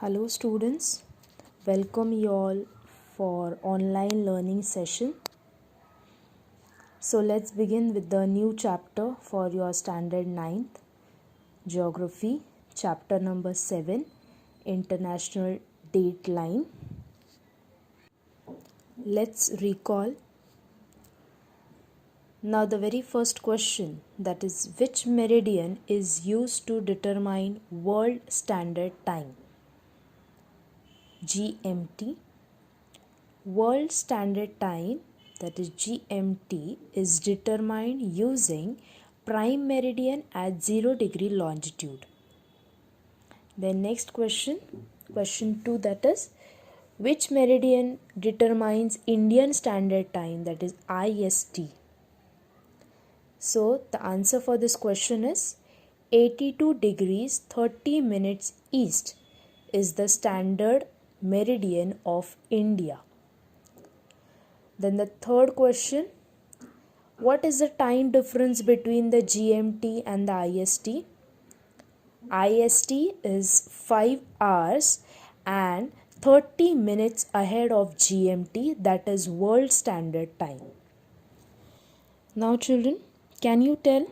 Hello students, welcome you all for online learning session. So let's begin with the new chapter for your standard 9th geography, chapter number 7, international date line. Let's recall. Now the very first question, that is, which meridian is used to determine world standard time? GMT. World Standard Time, that is GMT, is determined using prime meridian at 0 degree longitude. Then next question 2, that is, which meridian determines Indian Standard Time, that is IST? So the answer for this question is 82 degrees 30 minutes east is the standard meridian of India. Then the third question, what is the time difference between the GMT and the IST? IST is 5 hours and 30 minutes ahead of GMT, that is World Standard Time. Now children, can you tell?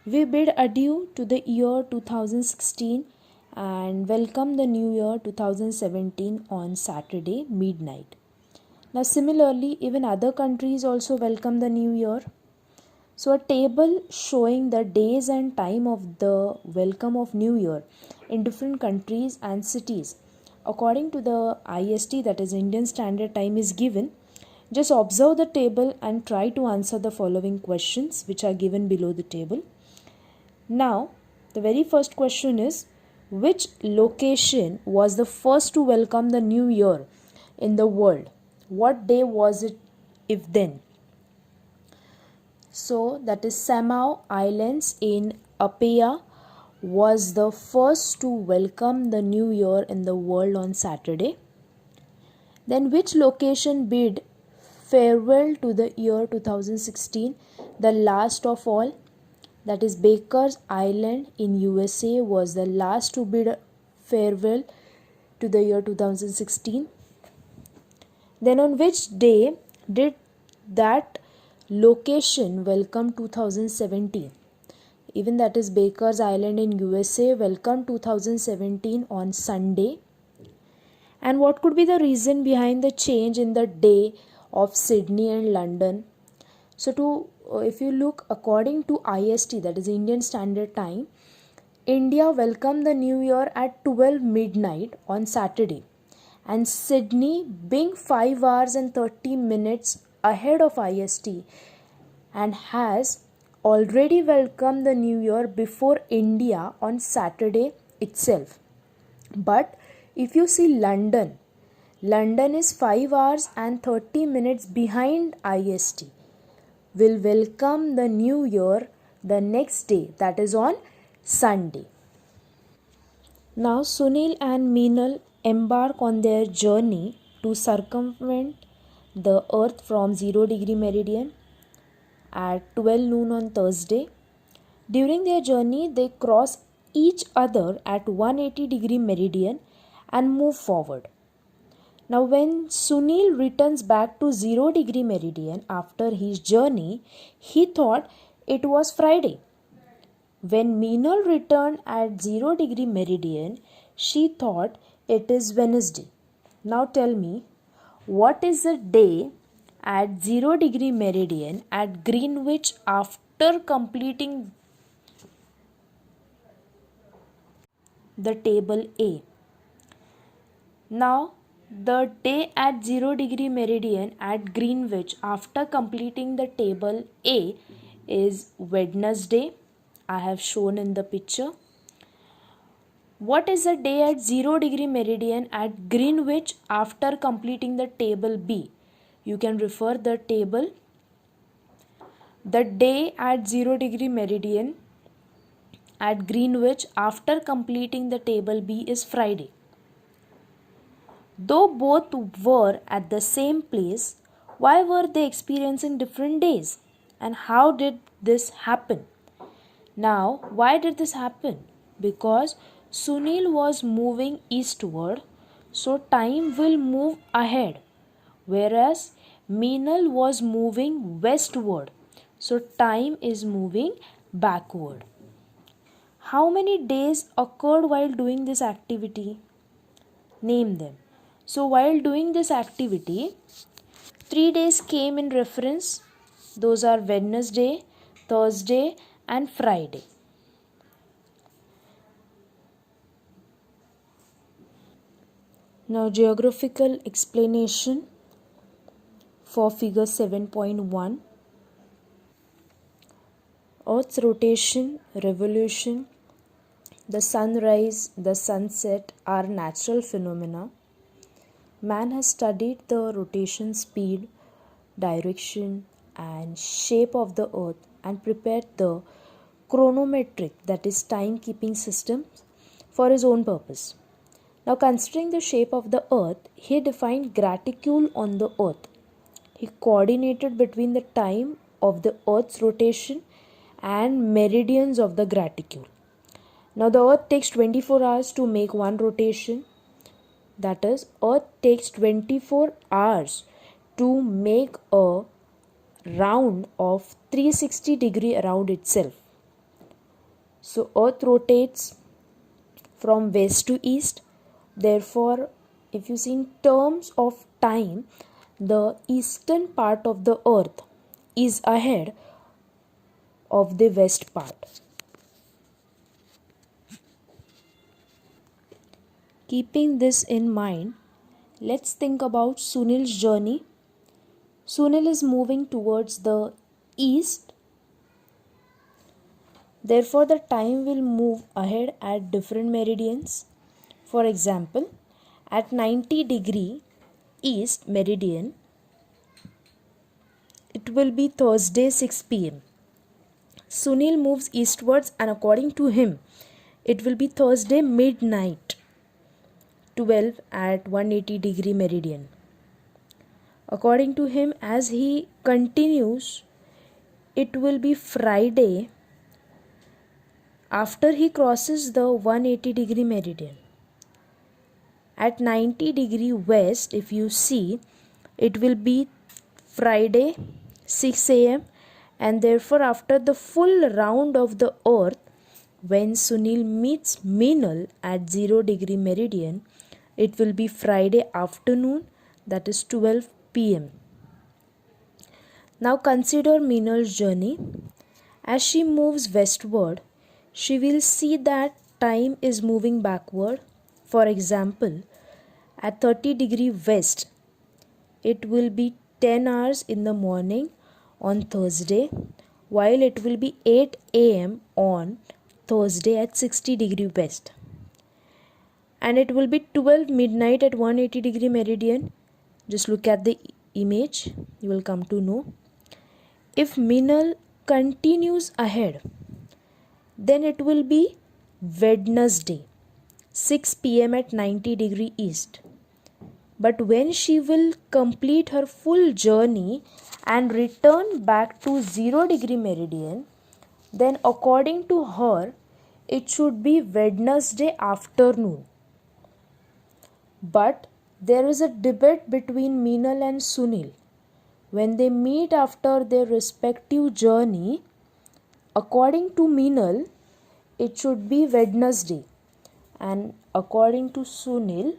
We bid adieu to the year 2016 and welcome the new year 2017 on Saturday midnight. Now similarly, even other countries also welcome the new year. So a table showing the days and time of the welcome of new year in different countries and cities according to the IST, that is Indian Standard Time, is given. Just observe the table and try to answer the following questions which are given below the table. Now the very first question is, which location was the first to welcome the new year in the world? What day was it if then? So that is Samau Islands in Apia was the first to welcome the new year in the world on Saturday. Then which location bid farewell to the year 2016, the last of all? That is Baker's Island in USA was the last to bid farewell to the year 2016. Then on which day did that location welcome 2017? Even that is Baker's Island in USA welcome 2017 on Sunday. And what could be the reason behind the change in the day of Sydney and London? So if you look according to IST, that is Indian Standard Time, India welcomed the new year at 12 midnight on Saturday. And Sydney, being 5 hours and 30 minutes ahead of IST and has already welcomed the new year before India on Saturday itself. But if you see London is 5 hours and 30 minutes behind IST, will welcome the new year the next day, that is on Sunday. Now Sunil and Meenal embark on their journey to circumvent the earth from 0 degree meridian at 12 noon on Thursday. During their journey, they cross each other at 180 degree meridian and move forward. Now when Sunil returns back to 0 degree meridian after his journey, he thought it was Friday. When Meenal returned at 0 degree meridian, she thought it is Wednesday. Now tell me, what is the day at 0 degree meridian at Greenwich after completing the table A? Now the day at 0 degree meridian at Greenwich after completing the table A is Wednesday. I have shown in the picture. What is the day at 0 degree meridian at Greenwich after completing the table B? You can refer the table. The day at 0 degree meridian at Greenwich after completing the table B is Friday. Though both were at the same place, why were they experiencing different days? And how did this happen? Now, why did this happen? Because Sunil was moving eastward, so time will move ahead, whereas Meenal was moving westward, so time is moving backward. How many days occurred while doing this activity? Name them. So, while doing this activity, 3 days came in reference. Those are Wednesday, Thursday, and Friday. Now, geographical explanation for figure 7.1. Earth's rotation, revolution, the sunrise, the sunset are natural phenomena. Man has studied the rotation speed, direction, and shape of the earth and prepared the chronometric, that is timekeeping system, for his own purpose. Now, considering the shape of the earth, he defined graticule on the earth. He coordinated between the time of the earth's rotation and meridians of the graticule. Now, the earth takes 24 hours to make one rotation. That is, earth takes 24 hours to make a round of 360 degree around itself. So, earth rotates from west to east. Therefore, if you see in terms of time, the eastern part of the earth is ahead of the west part. Keeping this in mind, let's think about Sunil's journey. Sunil is moving towards the east. Therefore, the time will move ahead at different meridians. For example, at 90 degree east meridian, it will be Thursday 6 pm. Sunil moves eastwards, and according to him, it will be Thursday midnight 12 at 180 degree meridian. According to him, as he continues, it will be Friday after he crosses the 180 degree meridian. At 90 degree west, if you see, it will be Friday 6 am, and therefore after the full round of the earth, when Sunil meets Meenal at 0 degree meridian, it will be Friday afternoon, that is 12 pm. Now consider Meenal's journey. As she moves westward, she will see that time is moving backward. For example, at 30 degree west, it will be 10 hours in the morning on Thursday, while it will be 8 am on Thursday at 60 degree west. And it will be 12 midnight at 180 degree meridian. Just look at the image, you will come to know. If Meenal continues ahead, then it will be Wednesday 6 pm at 90 degree east. But when she will complete her full journey and return back to 0 degree meridian, then according to her, it should be Wednesday afternoon. But there is a debate between Meenal and Sunil. When they meet after their respective journey, according to Meenal, it should be Wednesday, and according to Sunil,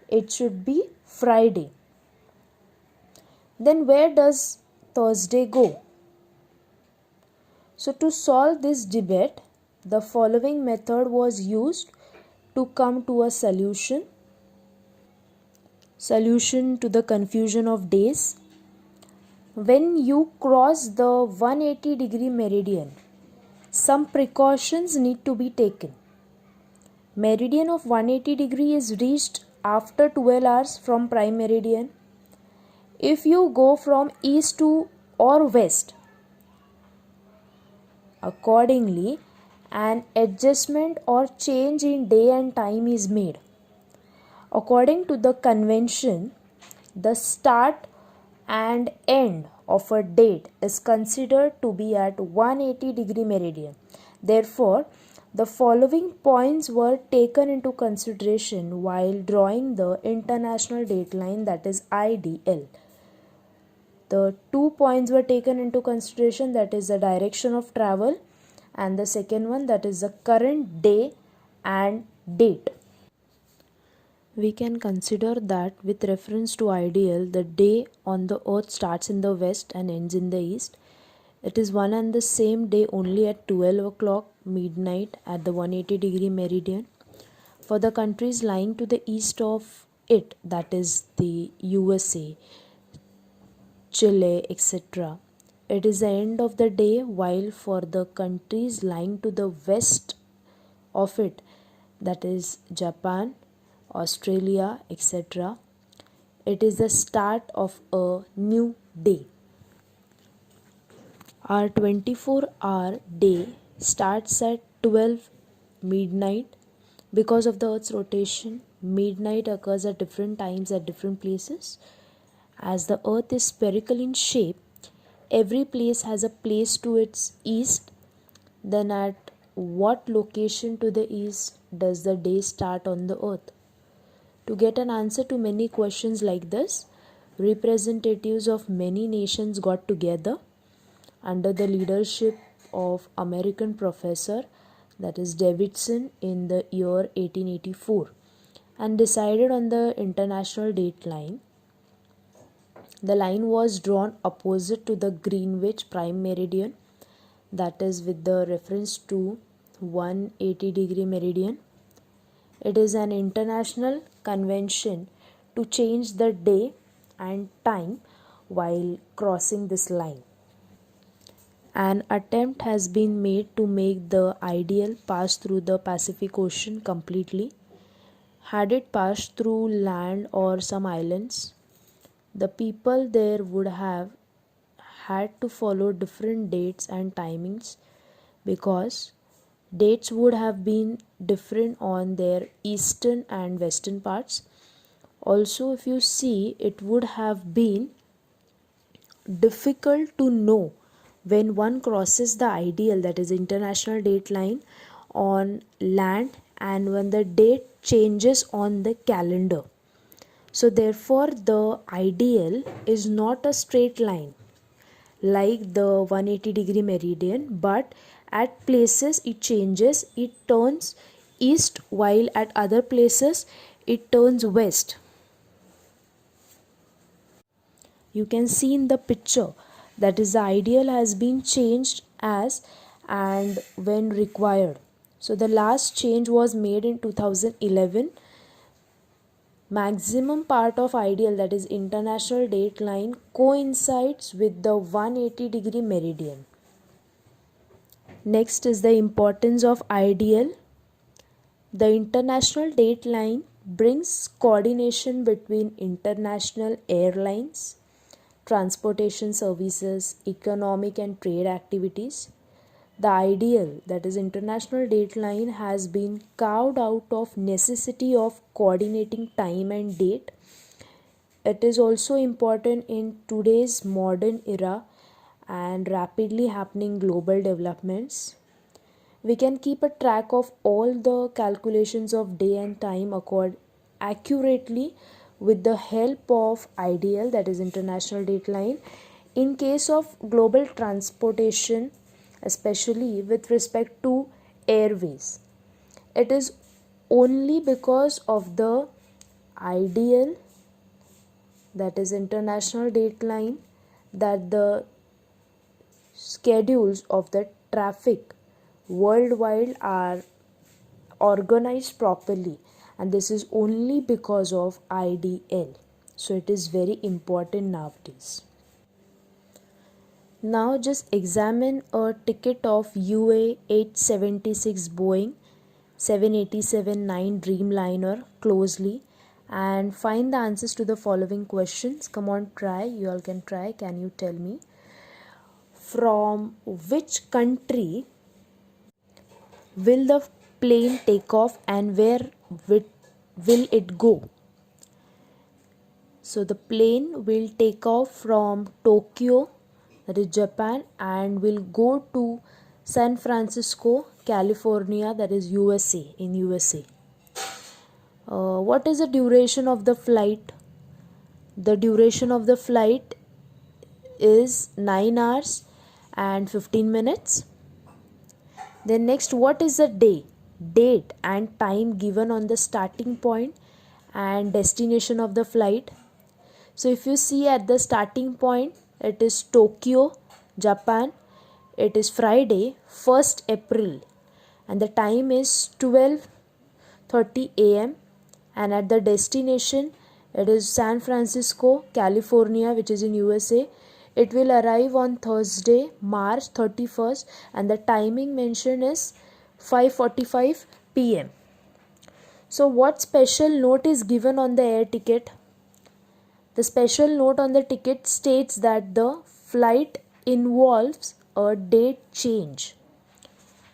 it should be Friday. Then where does Thursday go? So to solve this debate, the following method was used to come to a solution to the confusion of days. When you cross the 180 degree meridian, some precautions need to be taken. Meridian of 180 degree is reached after 12 hours from prime meridian. If you go from east to or west, accordingly, an adjustment or change in day and time is made. According to the convention, the start and end of a date is considered to be at 180 degree meridian. Therefore, The following points were taken into consideration while drawing the international dateline, that is IDL. The 2 points were taken into consideration, that is the direction of travel, and the second one, that is the current day and date. We can consider that with reference to IDL, the day on the earth starts in the west and ends in the east. It is one and the same day only at 12 o'clock midnight at the 180-degree meridian. For the countries lying to the east of it, that is the USA, Chile, etc., it is the end of the day, while for the countries lying to the west of it, that is Japan, Australia, etc., it is the start of a new day. Our 24-hour day starts at 12 midnight. Because of the Earth's rotation, midnight occurs at different times at different places. As the Earth is spherical in shape, every place has a place to its east. Then at what location to the east does the day start on the Earth? To get an answer to many questions like this, representatives of many nations got together under the leadership of American professor, that is Davidson, in the year 1884 and decided on the international date line. The line was drawn opposite to the Greenwich prime meridian, that is with the reference to 180-degree meridian. It is an international convention to change the day and time while crossing this line. An attempt has been made to make the IDL pass through the Pacific Ocean completely. Had it passed through land or some islands, the people there would have had to follow different dates and timings, because dates would have been different on their eastern and western parts. Also, if you see, it would have been difficult to know when one crosses the IDL, that is international date line, on land and when the date changes on the calendar. So therefore the IDL is not a straight line like the 180-degree meridian, but at places it changes, it turns east, while at other places it turns west. You can see in the picture, that is the IDL has been changed as and when required. So the last change was made in 2011. Maximum part of IDL, that is international date line, coincides with the 180-degree meridian. Next is the importance of IDL. The international date line brings coordination between international airlines, transportation services, economic and trade activities. The IDL, that is international date line, has been carved out of necessity of coordinating time and date. It is also important in today's modern era and rapidly happening global developments. We can keep a track of all the calculations of day and time accurately with the help of IDL, that is international date line. In case of global transportation, especially with respect to airways, it is only because of the IDL, that is international date line, that the schedules of the traffic worldwide are organized properly, and this is only because of IDL. So it is very important nowadays. Now just examine a ticket of UA 876 Boeing 787-9 Dreamliner closely and find the answers to the following questions. Come on, try. You all can try. Can you tell me from which country will the plane take off and where will it go? So the plane will take off from Tokyo, that is Japan, and will go to San Francisco, California, that is USA, in USA. What is the duration of the flight? The duration of the flight is 9 hours and 15 minutes. Then next, what is the date and time given on the starting point and destination of the flight? So if you see at the starting point, it is Tokyo, Japan. It is Friday, 1st April, and the time is 12:30 a.m. and at the destination it is San Francisco, California, which is in USA. It will arrive on Thursday, March 31st, and the timing mentioned is 5:45 p.m. So what special note is given on the air ticket? The special note on the ticket states that the flight involves a date change.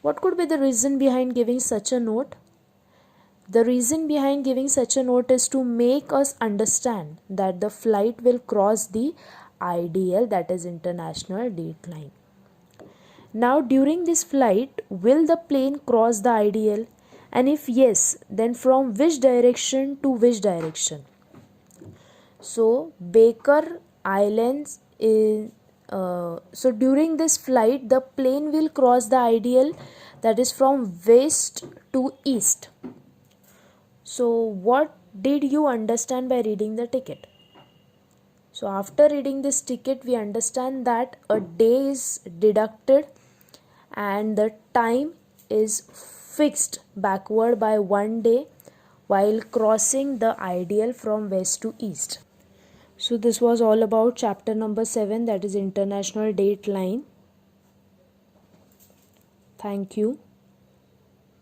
What could be the reason behind giving such a note? The reason behind giving such a note is to make us understand that the flight will cross the IDL, that is International Date Line. Now during this flight, will the plane cross the IDL? And if yes, then from which direction to which direction? So Baker Islands is so during this flight the plane will cross the IDL, that is from west to east. So what did you understand by reading the ticket? So after reading this ticket, we understand that a day is deducted and the time is fixed backward by 1 day while crossing the IDL from west to east. So this was all about chapter number 7, that is International Date Line. Thank you.